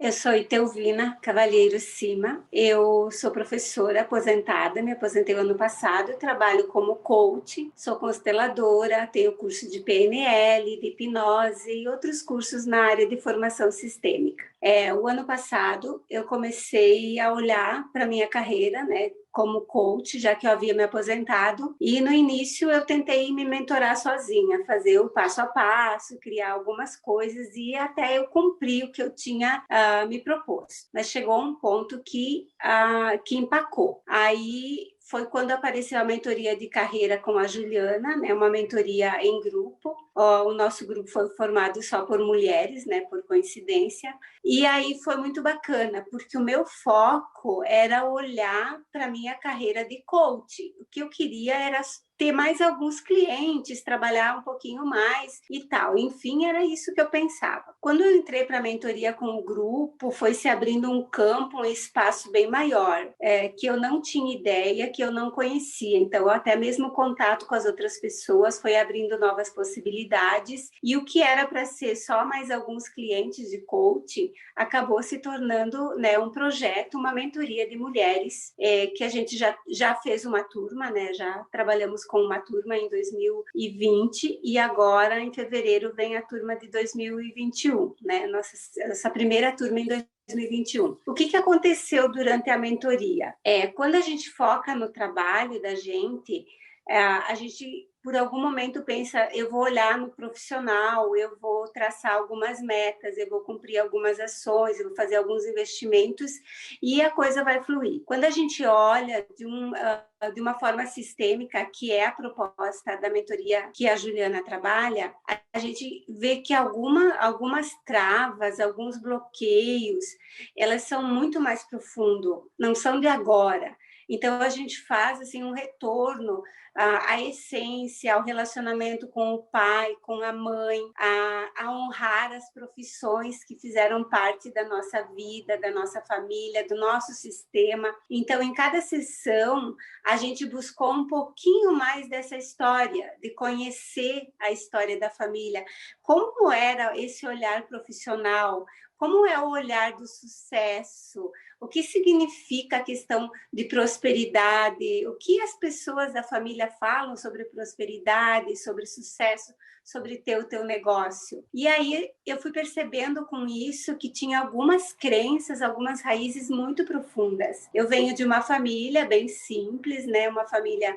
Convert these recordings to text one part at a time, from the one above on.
Eu sou Itelvina Cavalheiro Cima, eu sou professora aposentada, me aposentei ano passado, trabalho como coach, sou consteladora, tenho curso de PNL, de hipnose e outros cursos na área de formação sistêmica. O ano passado eu comecei a olhar para a minha carreira, né, como coach, já que eu havia me aposentado, e no início eu tentei me mentorar sozinha, fazer o passo a passo, criar algumas coisas e até eu cumprir o que eu tinha me proposto. Mas chegou um ponto que empacou. Aí foi quando apareceu a mentoria de carreira com a Juliana, né, uma mentoria em grupo. O nosso grupo foi formado só por mulheres, né, por coincidência. E aí foi muito bacana, porque o meu foco era olhar para a minha carreira de coach. O que eu queria era ter mais alguns clientes, trabalhar um pouquinho mais e tal. Enfim, era isso que eu pensava. Quando eu entrei para a mentoria com o grupo, foi se abrindo um campo, um espaço bem maior, que eu não tinha ideia, que eu não conhecia. Então, até mesmo o contato com as outras pessoas foi abrindo novas possibilidades. E o que era para ser só mais alguns clientes de coaching, acabou se tornando, né, um projeto, uma mentoria de mulheres, que a gente já fez uma turma, né, já trabalhamos com uma turma em 2020 e agora, em fevereiro, vem a turma de 2021, né, nossa primeira turma em 2021. O que aconteceu durante a mentoria? Quando a gente foca no trabalho da gente, a gente por algum momento pensa, eu vou olhar no profissional, eu vou traçar algumas metas, eu vou cumprir algumas ações, eu vou fazer alguns investimentos e a coisa vai fluir. Quando a gente olha de uma forma sistêmica, que é a proposta da mentoria que a Juliana trabalha, a gente vê que algumas travas, alguns bloqueios, elas são muito mais profundos, não são de agora. Então, a gente faz assim, um retorno à essência, ao relacionamento com o pai, com a mãe, a honrar as profissões que fizeram parte da nossa vida, da nossa família, do nosso sistema. Então, em cada sessão, a gente buscou um pouquinho mais dessa história, de conhecer a história da família, como era esse olhar profissional, como é o olhar do sucesso, o que significa a questão de prosperidade, o que as pessoas da família falam sobre prosperidade, sobre sucesso, sobre ter o teu negócio. E aí eu fui percebendo com isso que tinha algumas crenças, algumas raízes muito profundas. Eu venho de uma família bem simples, né? Uma família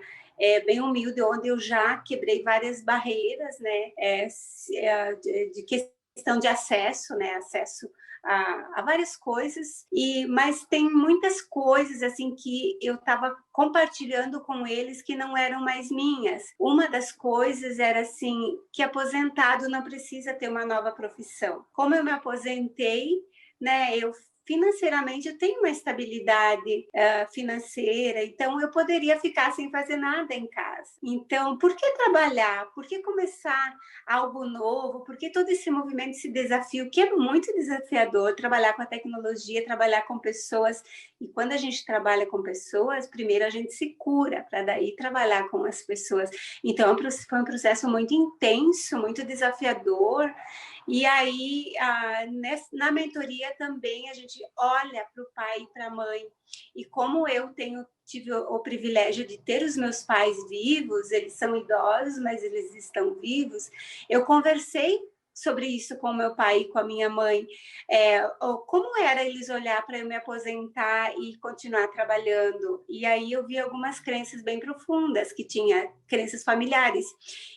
bem humilde, onde eu já quebrei várias barreiras, né? De questão de acesso, né? Acesso a várias coisas, mas tem muitas coisas assim que eu estava compartilhando com eles que não eram mais minhas. Uma das coisas era assim, que aposentado não precisa ter uma nova profissão. Como eu me aposentei, né, financeiramente eu tenho uma estabilidade financeira, então eu poderia ficar sem fazer nada em casa. Então, por que trabalhar? Por que começar algo novo? Por que todo esse movimento, esse desafio, que é muito desafiador, trabalhar com a tecnologia, trabalhar com pessoas. E quando a gente trabalha com pessoas, primeiro a gente se cura, para daí trabalhar com as pessoas. Então, foi um processo muito intenso, muito desafiador. E aí, na mentoria também, a gente olha para o pai e para a mãe. E como eu tive o privilégio de ter os meus pais vivos, eles são idosos, mas eles estão vivos, eu conversei sobre isso com meu pai e com a minha mãe, como era eles olhar para eu me aposentar e continuar trabalhando. E aí eu vi algumas crenças bem profundas, que tinha crenças familiares,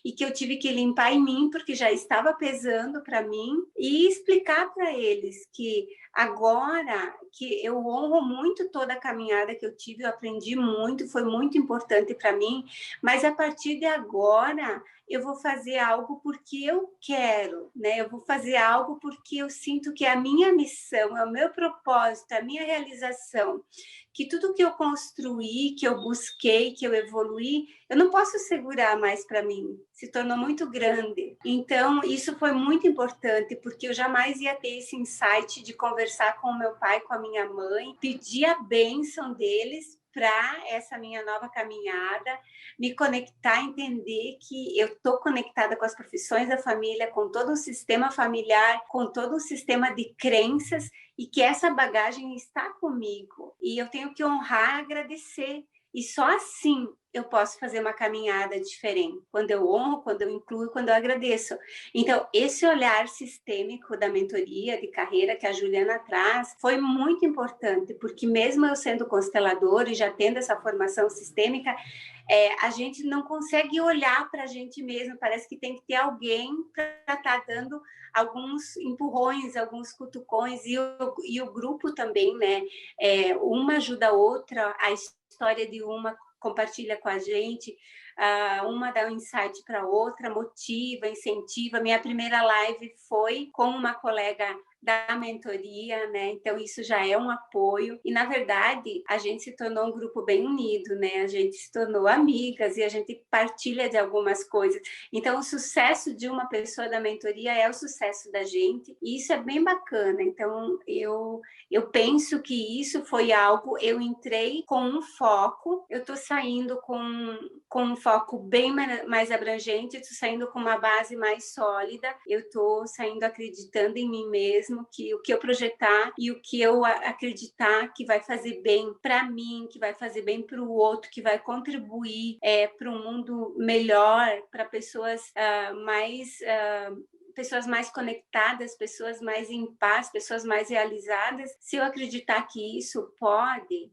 e que eu tive que limpar em mim, porque já estava pesando para mim, e explicar para eles que agora que eu honro muito toda a caminhada que eu tive, eu aprendi muito, foi muito importante para mim, mas a partir de agora eu vou fazer algo porque eu quero, né? Eu vou fazer algo porque eu sinto que é a minha missão, é o meu propósito, é a minha realização. Que tudo que eu construí, que eu busquei, que eu evoluí, eu não posso segurar mais para mim. Se tornou muito grande. Então, isso foi muito importante, porque eu jamais ia ter esse insight de conversar com o meu pai, com a minha mãe, pedir a bênção deles, para essa minha nova caminhada, me conectar, entender que eu estou conectada com as profissões da família, com todo o sistema familiar, com todo o sistema de crenças, e que essa bagagem está comigo. E eu tenho que honrar, agradecer. E só assim eu posso fazer uma caminhada diferente, quando eu honro, quando eu incluo, quando eu agradeço. Então, esse olhar sistêmico da mentoria de carreira que a Juliana traz foi muito importante, porque mesmo eu sendo consteladora e já tendo essa formação sistêmica, a gente não consegue olhar para a gente mesmo, parece que tem que ter alguém para estar dando alguns empurrões, alguns cutucões, e o grupo também, né? Uma ajuda a outra, a história de uma compartilha com a gente, uma dá um insight para outra, motiva, incentiva. Minha primeira live foi com uma colega da mentoria, né? Então isso já é um apoio, e na verdade a gente se tornou um grupo bem unido, né? A gente se tornou amigas e a gente partilha de algumas coisas. Então o sucesso de uma pessoa da mentoria é o sucesso da gente, e isso é bem bacana. Então eu penso que isso foi algo, eu entrei com um foco, eu tô saindo com um foco bem mais abrangente, estou saindo com uma base mais sólida, eu estou saindo acreditando em mim mesmo, que o que eu projetar e o que eu acreditar que vai fazer bem para mim, que vai fazer bem para o outro, que vai contribuir para um mundo melhor, para pessoas pessoas mais conectadas, pessoas mais em paz, pessoas mais realizadas. Se eu acreditar que isso pode,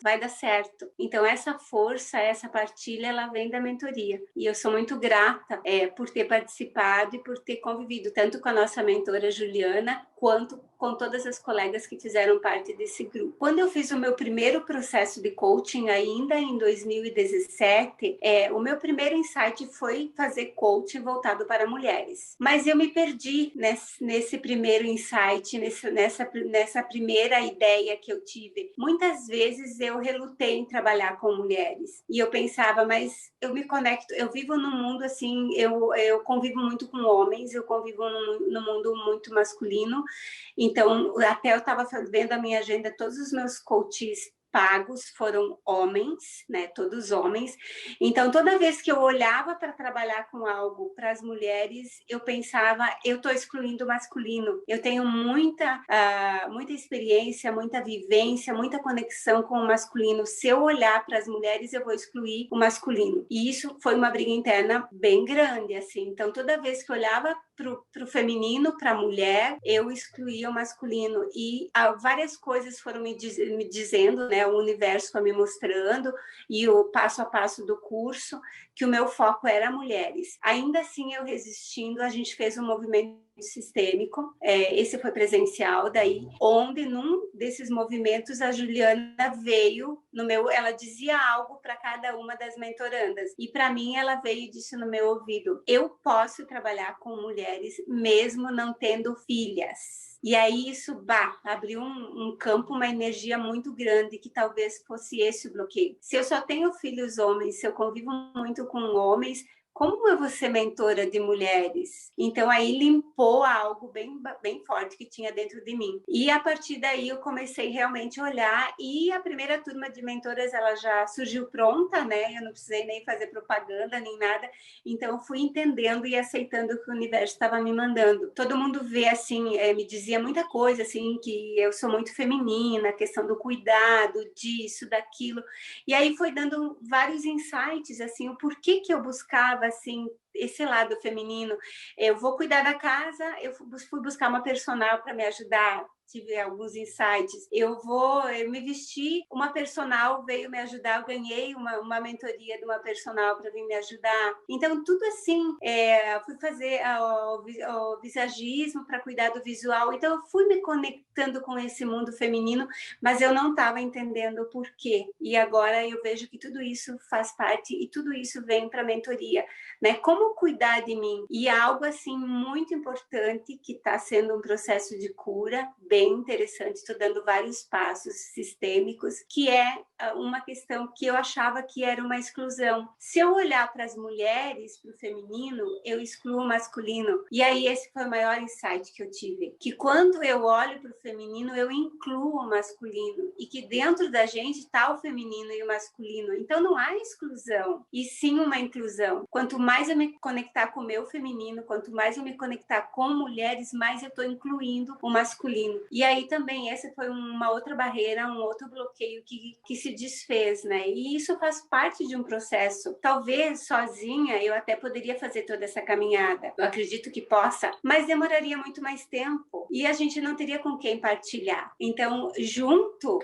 vai dar certo. Então, essa força, essa partilha, ela vem da mentoria. E eu sou muito grata por ter participado e por ter convivido tanto com a nossa mentora Juliana, quanto com todas as colegas que fizeram parte desse grupo. Quando eu fiz o meu primeiro processo de coaching, ainda em 2017, o meu primeiro insight foi fazer coaching voltado para mulheres. Mas eu me perdi nesse primeiro insight, nessa primeira ideia que eu tive. Muitas vezes eu relutei em trabalhar com mulheres. E eu pensava, mas eu me conecto, eu vivo num mundo assim, eu convivo muito com homens, eu convivo num mundo muito masculino. Então, até eu estava vendo a minha agenda, todos os meus coaches pagos foram homens, né? Todos homens. Então, toda vez que eu olhava para trabalhar com algo para as mulheres, eu pensava, eu estou excluindo o masculino. Eu tenho muita experiência, muita vivência, muita conexão com o masculino. Se eu olhar para as mulheres, eu vou excluir o masculino. E isso foi uma briga interna bem grande, assim. Então, toda vez que eu olhava para o feminino, para a mulher, eu excluía o masculino. E várias coisas foram me dizendo, né? O universo foi me mostrando, e o passo a passo do curso, que o meu foco era mulheres. Ainda assim, eu resistindo, a gente fez um movimento sistêmico, esse foi presencial, daí, onde num desses movimentos a Juliana veio ela dizia algo para cada uma das mentorandas, e para mim ela veio e disse no meu ouvido: eu posso trabalhar com mulheres mesmo não tendo filhas. E aí isso abriu um campo, uma energia muito grande, que talvez fosse esse o bloqueio. Se eu só tenho filhos homens, se eu convivo muito com homens, como eu vou ser mentora de mulheres? Então, aí limpou algo bem, bem forte que tinha dentro de mim. E a partir daí eu comecei realmente a olhar, e a primeira turma de mentoras, ela já surgiu pronta, né? Eu não precisei nem fazer propaganda, nem nada. Então, eu fui entendendo e aceitando o que o universo estava me mandando. Todo mundo vê, assim, me dizia muita coisa, assim, que eu sou muito feminina, a questão do cuidado, disso, daquilo. E aí foi dando vários insights, assim, o porquê que eu buscava, assim, esse lado feminino. Eu vou cuidar da casa, eu fui buscar uma personal para me ajudar, tive alguns insights. Eu me vestir, uma personal veio me ajudar, eu ganhei uma mentoria de uma personal para vir me ajudar. Então, tudo assim, fui fazer o visagismo para cuidar do visual. Então, eu fui me conectando com esse mundo feminino, mas eu não estava entendendo o porquê. E agora eu vejo que tudo isso faz parte, e tudo isso vem para a mentoria, né? Como como cuidar de mim. E algo assim muito importante que está sendo um processo de cura bem interessante, estou dando vários passos sistêmicos, que é uma questão que eu achava que era uma exclusão. Se eu olhar para as mulheres, para o feminino, eu excluo o masculino. E aí esse foi o maior insight que eu tive, que quando eu olho para o feminino, eu incluo o masculino, e que dentro da gente está o feminino e o masculino. Então não há exclusão, e sim uma inclusão. Quanto mais eu me conectar com o meu feminino, quanto mais eu me conectar com mulheres, mais eu estou incluindo o masculino. E aí também essa foi uma outra barreira, um outro bloqueio que se desfez, né? E isso faz parte de um processo. Talvez sozinha eu até poderia fazer toda essa caminhada. Eu acredito que possa, mas demoraria muito mais tempo e a gente não teria com quem partilhar. Então, junto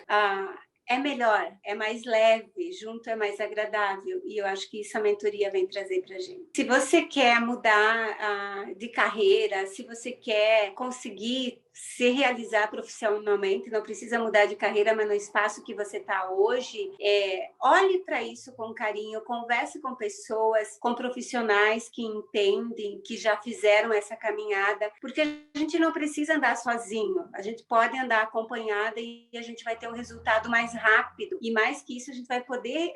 é melhor, é mais leve, junto é mais agradável, e eu acho que isso a mentoria vem trazer para a gente. Se você quer mudar de carreira, se você quer conseguir se realizar profissionalmente, não precisa mudar de carreira, mas no espaço que você está hoje, olhe para isso com carinho, converse com pessoas, com profissionais que entendem, que já fizeram essa caminhada, porque a gente não precisa andar sozinho, a gente pode andar acompanhada e a gente vai ter um resultado mais rápido, e mais que isso, a gente vai poder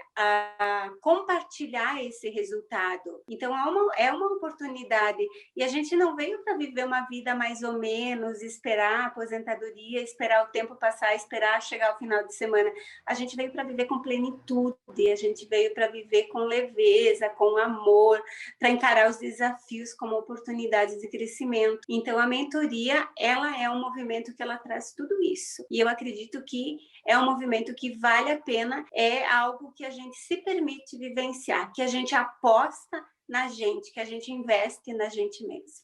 compartilhar esse resultado. Então, é uma oportunidade, e a gente não veio para viver uma vida mais ou menos, esperar a aposentadoria, esperar o tempo passar, esperar chegar ao final de semana. A gente veio para viver com plenitude, a gente veio para viver com leveza, com amor, para encarar os desafios como oportunidades de crescimento. Então, a mentoria, ela é um movimento que ela traz tudo isso. E eu acredito que é um movimento que vale a pena, é algo que a gente se permite vivenciar, que a gente aposta na gente, que a gente investe na gente mesmo.